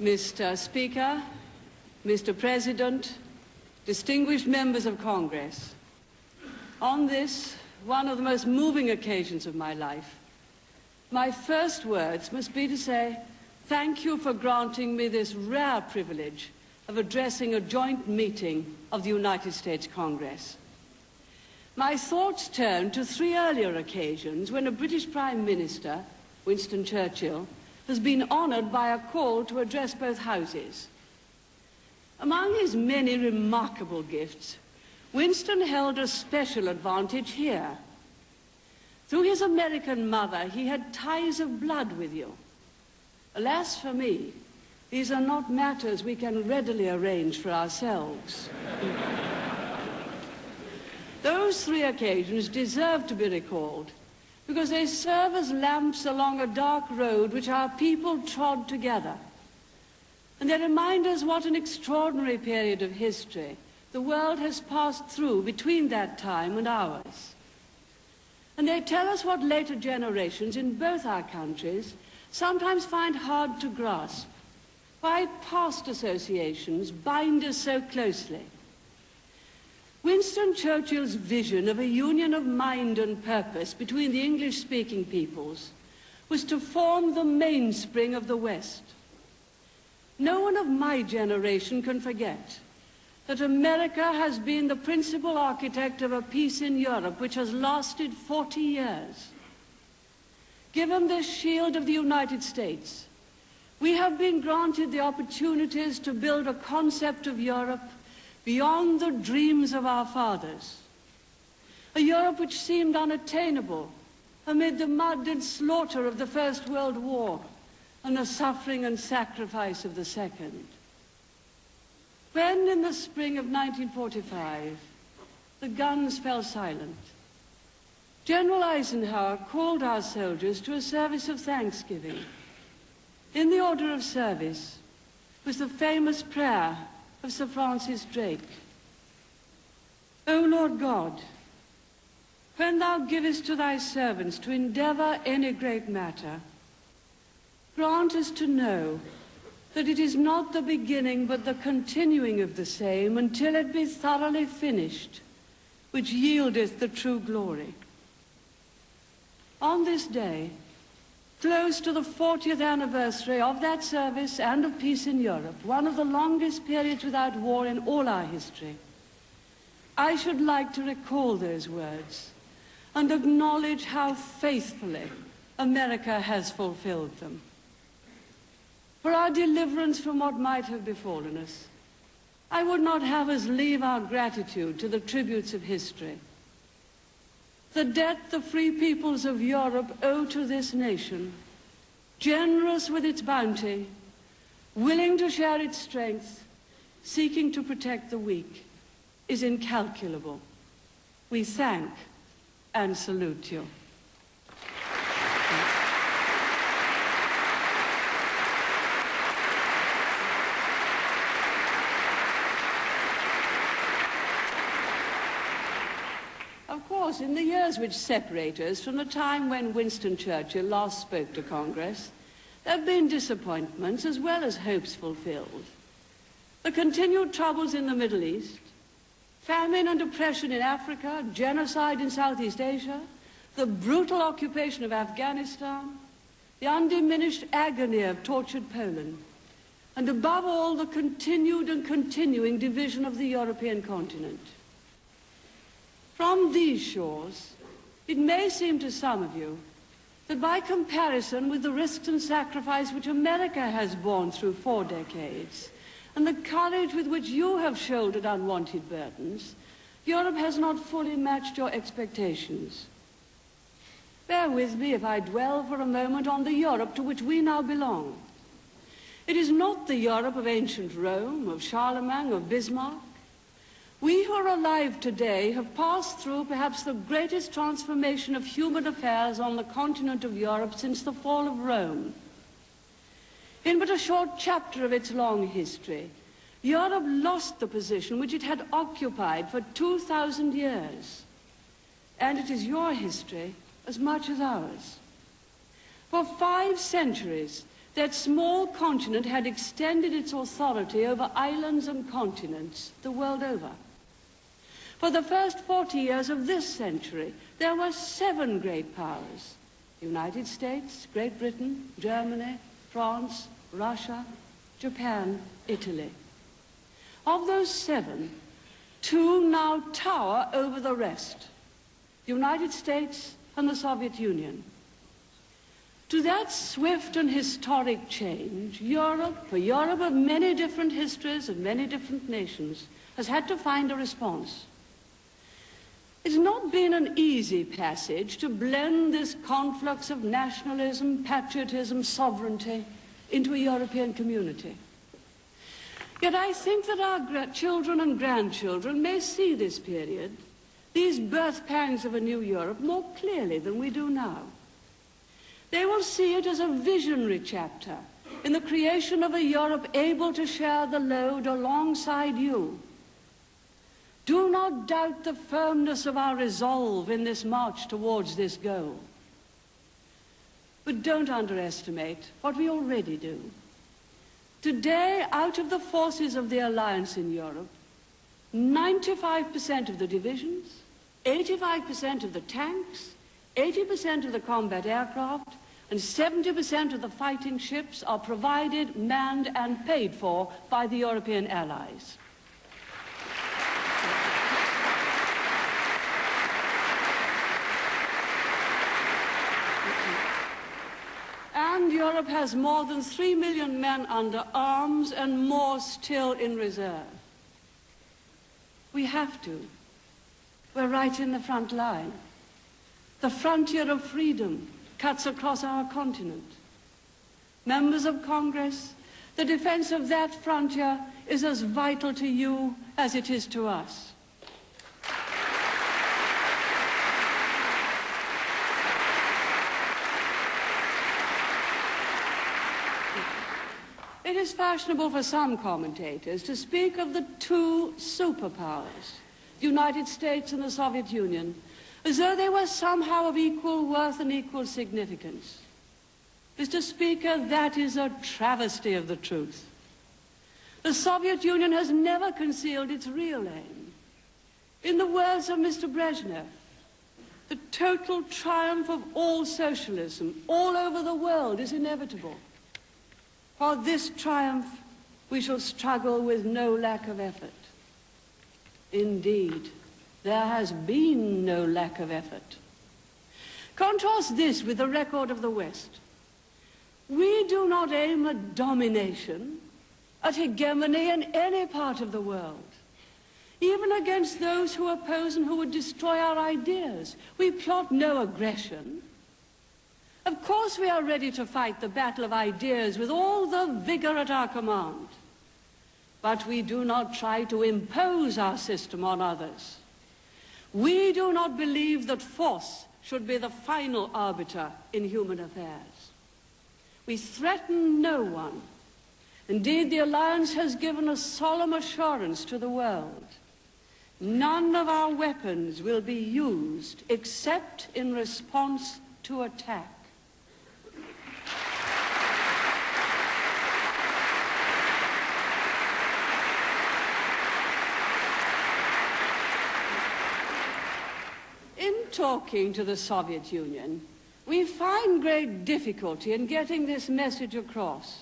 Mr. Speaker, Mr. President, distinguished members of Congress, on this, one of the most moving occasions of my life, my first words must be to say thank you for granting me this rare privilege of addressing a joint meeting of the United States Congress. My thoughts turn to 3 earlier occasions when a British Prime Minister, Winston Churchill, has been honoured by a call to address both houses. Among his many remarkable gifts, Winston held a special advantage here. Through his American mother, he had ties of blood with you. Alas for me, these are not matters we can readily arrange for ourselves. Those 3 occasions deserve to be recalled because they serve as lamps along a dark road which our people trod together. And they remind us what an extraordinary period of history the world has passed through between that time and ours. And they tell us what later generations in both our countries sometimes find hard to grasp, why past associations bind us so closely. Winston Churchill's vision of a union of mind and purpose between the English-speaking peoples was to form the mainspring of the West. No one of my generation can forget that America has been the principal architect of a peace in Europe which has lasted 40 years. Given the shield of the United States, we have been granted the opportunities to build a concept of Europe beyond the dreams of our fathers. A Europe which seemed unattainable amid the mud and slaughter of the First World War and the suffering and sacrifice of the Second. When, in the spring of 1945, the guns fell silent, General Eisenhower called our soldiers to a service of thanksgiving. In the order of service was the famous prayer of Sir Francis Drake. O Lord God, when thou givest to thy servants to endeavour any great matter, grant us to know that it is not the beginning but the continuing of the same until it be thoroughly finished, which yieldeth the true glory. On this day, close to the 40th anniversary of that service and of peace in Europe, one of the longest periods without war in all our history, I should like to recall those words and acknowledge how faithfully America has fulfilled them. For our deliverance from what might have befallen us, I would not have us leave our gratitude to the tributes of history. The debt the free peoples of Europe owe to this nation, generous with its bounty, willing to share its strength, seeking to protect the weak, is incalculable. We thank and salute you. Of course, in the years which separate us from the time when Winston Churchill last spoke to Congress, there have been disappointments as well as hopes fulfilled. The continued troubles in the Middle East, famine and oppression in Africa, genocide in Southeast Asia, the brutal occupation of Afghanistan, the undiminished agony of tortured Poland, and above all, the continued and continuing division of the European continent. From these shores, it may seem to some of you that by comparison with the risks and sacrifice which America has borne through 4 decades, and the courage with which you have shouldered unwanted burdens, Europe has not fully matched your expectations. Bear with me if I dwell for a moment on the Europe to which we now belong. It is not the Europe of ancient Rome, of Charlemagne, of Bismarck. We who are alive today have passed through perhaps the greatest transformation of human affairs on the continent of Europe since the fall of Rome. In but a short chapter of its long history, Europe lost the position which it had occupied for 2,000 years. And it is your history as much as ours. For 5 centuries, that small continent had extended its authority over islands and continents the world over. For the first 40 years of this century, there were 7 great powers: the United States, Great Britain, Germany, France, Russia, Japan, Italy. Of those 7, 2 now tower over the rest: the United States and the Soviet Union. To that swift and historic change, Europe, a Europe of many different histories and many different nations, has had to find a response. It's not been an easy passage to blend this conflux of nationalism, patriotism, sovereignty into a European community. Yet I think that our children and grandchildren may see this period, these birth pangs of a new Europe, more clearly than we do now. They will see it as a visionary chapter in the creation of a Europe able to share the load alongside you. Do not doubt the firmness of our resolve in this march towards this goal. But don't underestimate what we already do. Today, out of the forces of the alliance in Europe, 95% of the divisions, 85% of the tanks, 80% of the combat aircraft, and 70% of the fighting ships are provided, manned, and paid for by the European allies. And Europe has more than 3 million men under arms and more still in reserve. We have to. We're right in the front line. The frontier of freedom cuts across our continent. Members of Congress, the defense of that frontier is as vital to you as it is to us. It is fashionable for some commentators to speak of the 2 superpowers, the United States and the Soviet Union, as though they were somehow of equal worth and equal significance. Mr. Speaker, that is a travesty of the truth. The Soviet Union has never concealed its real aim. In the words of Mr. Brezhnev, the total triumph of all socialism all over the world is inevitable. For this triumph, we shall struggle with no lack of effort. Indeed, there has been no lack of effort. Contrast this with the record of the West. We do not aim at domination, at hegemony in any part of the world. Even against those who oppose and who would destroy our ideas, we plot no aggression. Of course we are ready to fight the battle of ideas with all the vigor at our command. But we do not try to impose our system on others. We do not believe that force should be the final arbiter in human affairs. We threaten no one. Indeed, the alliance has given a solemn assurance to the world. None of our weapons will be used except in response to attack. In talking to the Soviet Union, we find great difficulty in getting this message across.